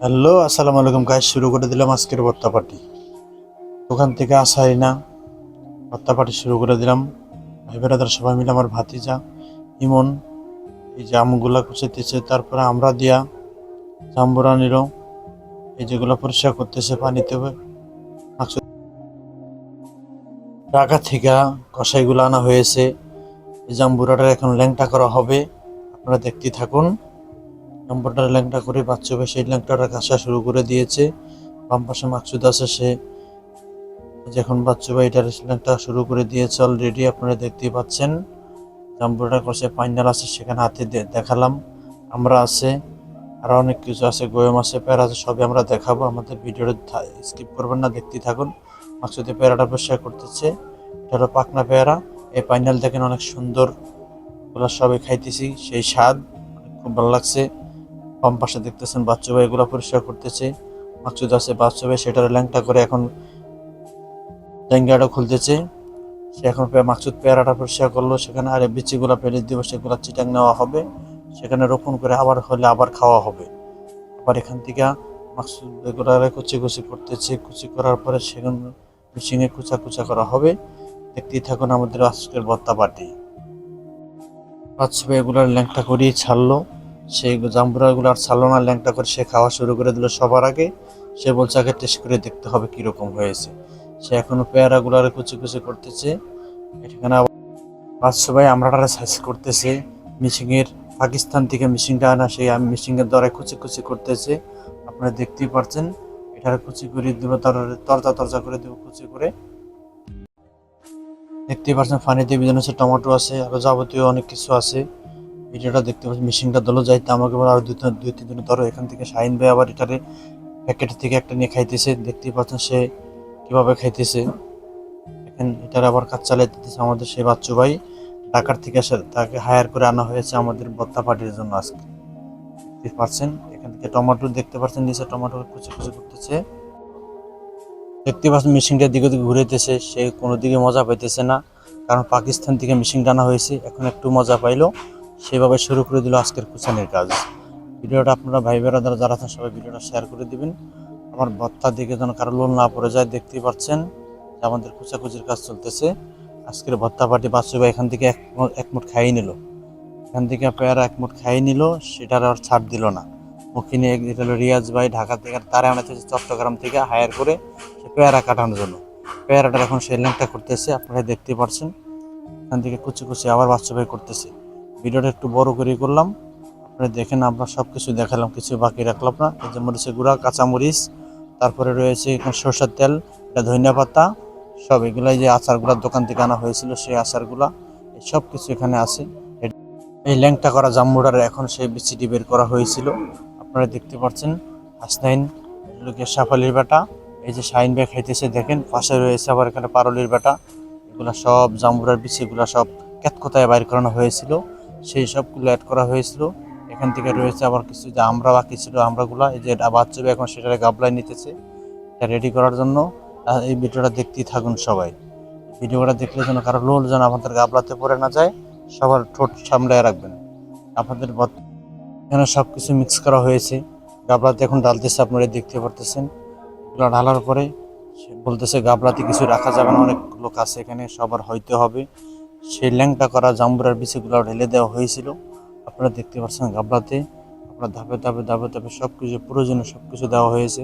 Hello, আসসালামু আলাইকুম guys. শুরু করে দিলাম আজকের ভর্তা পার্টি। দোকান থেকে আসাই না, ভর্তা পার্টি শুরু করে দিলাম। ভাই বেড়াদার সবাই মিলে আমার ভাতিজা ইমন এই যে আমগুলা কুচাইতেছে, তারপরে আমরা দিয়া জাম্বুরা নিল এই যেগুলো পরিষ্কার করতেছে পানিতে ঢাকা থেকে কষাইগুলো আনা হয়েছে। এই জাম্বুরাটা এখন ল্যাংটা করা হবে, আপনারা দেখতেই থাকুন। জাম্বুরাটা ল্যাংটা করে বাচ্চা সেই ল্যাংটাটা কাঁচা শুরু করে দিয়েছে। বাম পাশে মাকসুদ আছে, সে যখন বাচ্চা ভাই এটার ল্যাংটা শুরু করে দিয়েছে অলরেডি, আপনারা দেখতেই পাচ্ছেন। জাম্বুরাটা কষে ফাইনাল আছে, সেখানে হাতে দেখালাম। আমরা আছে, আরো অনেক কিছু আছে, গোয়েম আছে, প্যারা আছে, সবই আমরা দেখাবো। আমাদের ভিডিওটা স্কিপ করবেন না, দেখতেই থাকুন। মাকসুদে পেয়ারাটা পরিষ্কার করতেছে, এটা হলো পাকনা পেয়ারা। এই ফাইনাল দেখেন অনেক সুন্দর, ওগুলো সবাই খাইতেছি, সেই স্বাদ খুব ভালো লাগছে। বাম পাশে দেখতেছেন বাচ্চা ভাই এগুলো পরিষ্কার করতেছে। মাকসুদ আছে, বাচ্চা ভাই সেটার ল্যাংটা করে এখন জাঙ্গিয়াটা খুলতেছে। সে এখন মাকসুদ পেয়ারাটা পরিষ্কার করলো, সেখানে আর বিচিগুলো ফেলে দিব, সেগুলো চিটাং নেওয়া হবে, সেখানে রোপণ করে আবার হলে আবার খাওয়া হবে। আবার এখান থেকে মাকসুদ এগুলো কুচি কুচি করতেছে, কুচি করার পরে সেখানে মেশিনে কুচা কুচা করা হবে। দেখতেই থাকুন আমাদের আজকের ভর্তা পার্টি। বাচ্চা এগুলার ল্যাংটা করিয়ে ছাড়লো, সেই জাম্বুরা এগুলো আর ছাড়লো না, ল্যাংটা করে সে খাওয়া শুরু করে দিল সবার আগে। সে বলছে আগে টেস্ট করে দেখতে হবে কিরকম হয়েছে। সে এখনো পেয়ারাগুলার কুচি কুচি করতেছে। এখানে বাচ্চা ভাই আমরাটা সাইজ করতেছে, মিশিংয়ের পাকিস্তান থেকে মিশিংটা আনা, সেই মিশিংয়ের দ্বারা কুচি কুচি করতেছে। আপনারা দেখতেই পাচ্ছেন, এটার কুচি করে দেবো, তার তরজা তরজা করে দেবো কুচি করে। দেখতেই পাচ্ছেন পানিতে বিভিন্ন হচ্ছে, টমেটো আছে, আরো যাবতীয় অনেক কিছু আছে। ভিডিওটা দেখতে পাচ্ছি, মিশিংটা দলো যাইতে আমাকে বলে আরো দুই তিন দিন ধরো। এখান থেকে শাহিন ভাই আবার এটারে প্যাকেট থেকে একটা নিয়ে খাইতেছে, দেখতেই পাচ্ছেন সে কিভাবে খাইতেছে। এখন এটার আবার কাজ চালাইতেছে আমাদের সেই বাচ্চু ভাই। ঢাকার থেকে তাকে হায়ার করে আনা হয়েছে আমাদের ভর্তা পার্টির জন্য আজকে। দেখতে পাচ্ছেন এখান থেকে টমেটো দেখতে পাচ্ছেন, নিচে টমেটো কুচি কুচি করতেছে। দেখতে পাচ্ছেন মেশিনটার দিকে দিকে ঘুরেতেছে, সে কোনো দিকে মজা পাইতেছে না, কারণ পাকিস্তান থেকে মেশিন টানা হয়েছে। এখন একটু মজা পাইলো, সেভাবে শুরু করে দিল আজকের কুচানের কাজ। ভিডিওটা আপনারা ভাই বেড়াদারা যারা আছেন সবাই ভিডিওটা শেয়ার করে দিবেন, আমার ভর্তা দিকে যেন কারো লোন না পড়ে যায়। দেখতেই পাচ্ছেন যে আমাদের কুচাকুচির কাজ চলতেছে। আজকের ভর্তা পার্টি বাচ্চু ভাই এখান থেকে এক মুঠ খাইয়ে নিল, এখান থেকে পেয়ারা এক মুঠ খাইয়ে নিল, সেটার আর ছাড় দিল না। মুখিনী এটা হলো রিয়াজ ভাই, ঢাকা থেকে তারা আনাতে চট্টগ্রাম থেকে হায়ার করে সে পেয়ারা কাটানোর জন্য। পেয়ারাটা এখন সে ল্যাংটা করতেছে, আপনারা দেখতে পাচ্ছেন। এখান থেকে কুচি কুচি আবার বাচ্চা ভাই করতেছে। ভিডিওটা একটু বড় করে করলাম, আপনারা দেখেন। আমরা সব কিছু দেখালাম, কিছু বাকি রাখলাম না। এই যে মরিচের গুঁড়া, কাঁচামরিচ, তারপরে রয়েছে এখানে সরষের তেল, এটা ধনিয়া পাতা, সব এগুলাই যে আচারগুলার দোকান থেকে আনা হয়েছিল, সেই আচারগুলা সব কিছু এখানে আছে। এই ল্যাংটা করা জাম্বুরার এখন সেই বিচিটি বের করা হয়েছিল, আপনারা দেখতে পাচ্ছেন। হাসনাইন লোকের সাফালির বাটা, এই যে শাহিন ভাই খাইতেছে দেখেন। পাশে রয়েছে আবার এখানে পারলির বাটা, এগুলা সব জাম্বুরার বিচিগুলা সব ক্যাতকোতায় বাইর করানো হয়েছিল, সেই সবগুলো অ্যাড করা হয়েছিল। এখান থেকে রয়েছে আবার কিছু যে আমরা বাকি ছিল, আমরাগুলা এই যে বাচ্চা এখন সেটারে গাবলায় নিতেছে, এটা রেডি করার জন্য। এই ভিডিওটা দেখতেই থাকুন সবাই। ভিডিওটা দেখলে যেন কারো লোল যেন আমাদের গাবলাতে পড়ে না যায়, সবার ঠোঁট সামলায় রাখবেন। আপনাদের এখানে সব কিছু মিক্স করা হয়েছে, গাবলাতে এখন ডালতেছে, আপনারা দেখতে পারতেছেন। এগুলো ঢালার পরে সে বলতেছে গাবলাতে কিছু রাখা যাবে না, অনেক লোক আছে এখানে, সবার হইতে হবে। সেই ল্যাংটা করা জাম্বুরার বিচিগুলো ঢেলে দেওয়া হয়েছিল, আপনারা দেখতে পাচ্ছেন গাবলাতে। আপনার ধাপে ধাপে ধাপে ধাপে সব কিছু প্রয়োজনীয় সব কিছু দেওয়া হয়েছে।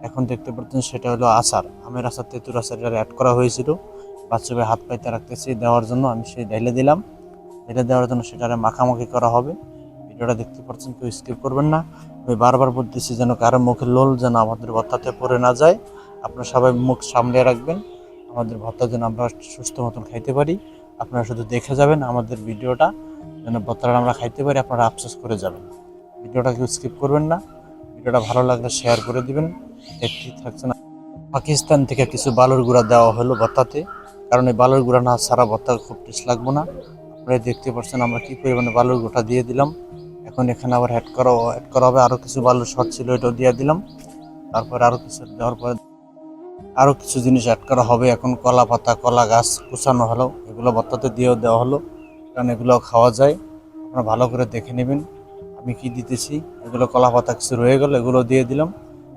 এখন দেখতে পাচ্ছেন সেটা হলো আচার, আমের আচার, তেঁতুর আচার, এটা অ্যাড করা হয়েছিল। বাচ্চাকে হাত পাইতে রাখতেছি দেওয়ার জন্য, আমি সেই ঢেলে দিলাম। ঢেলে দেওয়ার জন্য সেটারে মাখামাখি করা হবে। ভিডিওটা দেখতে পাচ্ছেন, কেউ স্কিপ করবেন না। আমি বারবার বলতেছি যেন কারো মুখে লোল যেন আমাদের ভর্তাতে পড়ে না যায়। আপনারা সবাই মুখ সামলে রাখবেন, আমাদের ভর্তা যেন আমরা সুস্থ মতন খাইতে পারি। আপনারা শুধু দেখে যাবেন আমাদের ভিডিওটা, যেন ভর্তাটা আমরা খাইতে পারি, আপনারা আফসোস করে যাবেন। ভিডিওটা কেউ স্কিপ করবেন না, ভিডিওটা ভালো লাগলে শেয়ার করে দিবেন। দেখতেই থাকছে না, পাকিস্তান থেকে কিছু বালুর গুঁড়া দেওয়া হলো ভর্তাতে, কারণ এই বালুর গুঁড়া না ছাড়া ভর্তা খুব টেস্ট লাগবে না। আপনারা দেখতে পাচ্ছেন আমরা কি পরিমাণে বালুর গুঁড়া দিয়ে দিলাম। এখন এখানে আবার অ্যাড করা হবে, আরও কিছু বালুর শর্ট ছিল, এটাও দিয়ে দিলাম। তারপরে আরও কিছু দেওয়ার পরে আরও কিছু জিনিস অ্যাড করা হবে। এখন কলা পাতা, কলা গাছ কুচানো হলো, এগুলো ভর্তাতে দিয়েও দেওয়া হলো, কারণ এগুলো খাওয়া যায়। আপনারা ভালো করে দেখে নেবেন। আমি কি দিতেছি, এগুলো কলা পাতা কিছু রয়ে গেল, এগুলো দিয়ে দিলাম।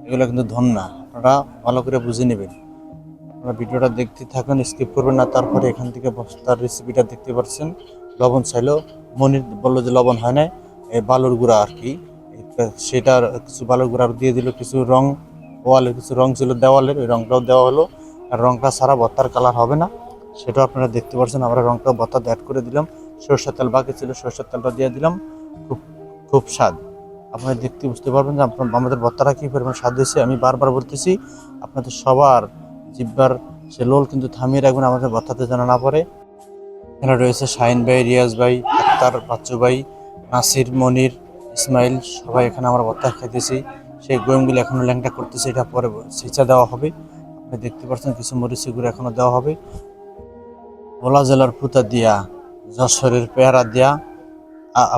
এগুলো কিন্তু ধন্যা, আপনারা ভালো করে বুঝে নেবেন। আপনারা ভিডিওটা দেখতে থাকুন, স্কিপ করবেন না। তারপরে এখান থেকে তার রেসিপিটা দেখতে পাচ্ছেন। লবণ চাইলো, মনির বললো যে লবণ হয় না, এই বালুর গুঁড়া আর কি, সেটা কিছু বালুর গুঁড়া দিয়ে দিল। কিছু রং, ওয়ালের কিছু রং ছিল দেওয়ালের, ওই রংটাও দেওয়া হলো। আর রংটা ছাড়া ভর্তার কালার হবে না, সেটাও আপনারা দেখতে পাচ্ছেন। আমরা রংটা ভর্তাতে অ্যাড করে দিলাম। সরষের তেল বাকি ছিল, সরষের তেলটা দিয়ে দিলাম। খুব খুব স্বাদ, আপনারা দেখতে বুঝতে পারবেন যে আমাদের ভর্তাটা কী পরিমাণ স্বাদ হয়েছে। আমি বারবার বলতেছি, আপনাদের সবার জিব্বার সে লোল কিন্তু থামিয়ে রাখবেন আমাদের ভর্তাতে যেন না পড়ে। এখানে রয়েছে শাহিন ভাই, রিয়াজ ভাই, আক্তার, বাচ্চু ভাই, নাসির, মনির, ইসমাইল, সবাই এখানে আমরা ভর্তা খাইতেছি। সেই গোয়েমগুলি এখনো ল্যাংটা করতেছে, এটা পরে ছেঁচা দেওয়া হবে। আপনি দেখতে পাচ্ছেন কিছু মরিচি গুঁড়ো এখনো দেওয়া হবে। ভোলা জেলার পুতা দিয়া, যশোরের পেয়ারা দিয়া,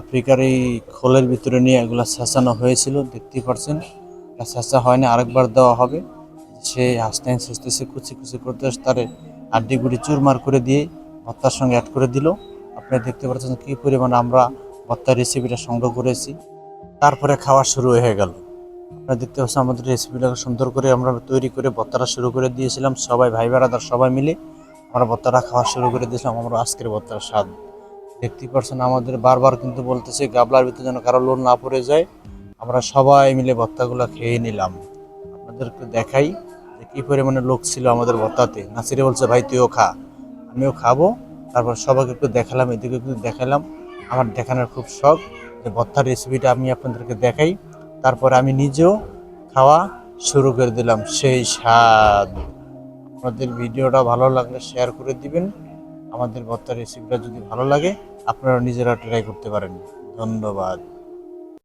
আফ্রিকার এই খোলের ভিতরে নিয়ে এগুলো ছেঁচানো হয়েছিল, দেখতেই পাচ্ছেন। এটা ছেঁচা হয়নি, আরেকবার দেওয়া হবে। সে হাসতে ছেঁচতেছে, কুচি কুচি করতে তারে আড্ডি গুড়ি চুরমার করে দিয়ে ভর্তার সঙ্গে অ্যাড করে দিল। আপনারা দেখতে পাচ্ছেন কী পরিমাণ আমরা ভর্তার রেসিপিটা সংগ্রহ করেছি। তারপরে খাওয়া শুরু হয়ে গেল। আপনারা দেখতে পাচ্ছেন আমাদের রেসিপিটাকে সুন্দর করে আমরা তৈরি করে ভর্তাটা শুরু করে দিয়েছিলাম। সবাই ভাই বেড়াদার সবাই মিলে আমরা ভর্তাটা খাওয়া শুরু করে দিয়েছিলাম। আমরা আজকের ভর্তার স্বাদ দেখতেই পাচ্ছেন। আমাদের বারবার কিন্তু বলতেছে গাবলার ভিতরে যেন কারো লোন না পড়ে যায়। আমরা সবাই মিলে ভর্তাগুলো খেয়ে নিলাম। আপনাদেরকে দেখাই যে কী পরিমাণে লোক ছিল আমাদের ভর্তাতে। নাসিরে বলছে ভাই তুইও খা, আমিও খাবো। তারপর সবাইকে একটু দেখালাম, এদিকে একটু দেখালাম। আমার দেখানোর খুব শখ যে ভর্তার রেসিপিটা আমি আপনাদেরকে দেখাই। তারপরে আমি নিজেও খাওয়া শুরু করে দিলাম। সেই স্বাদ। আপনাদের ভিডিওটা ভালো লাগলে শেয়ার করে দিবেন। আমাদের ভর্তার রেসিপিটা যদি ভালো লাগে আপনারা নিজেরা ট্রাই করতে পারেন। ধন্যবাদ।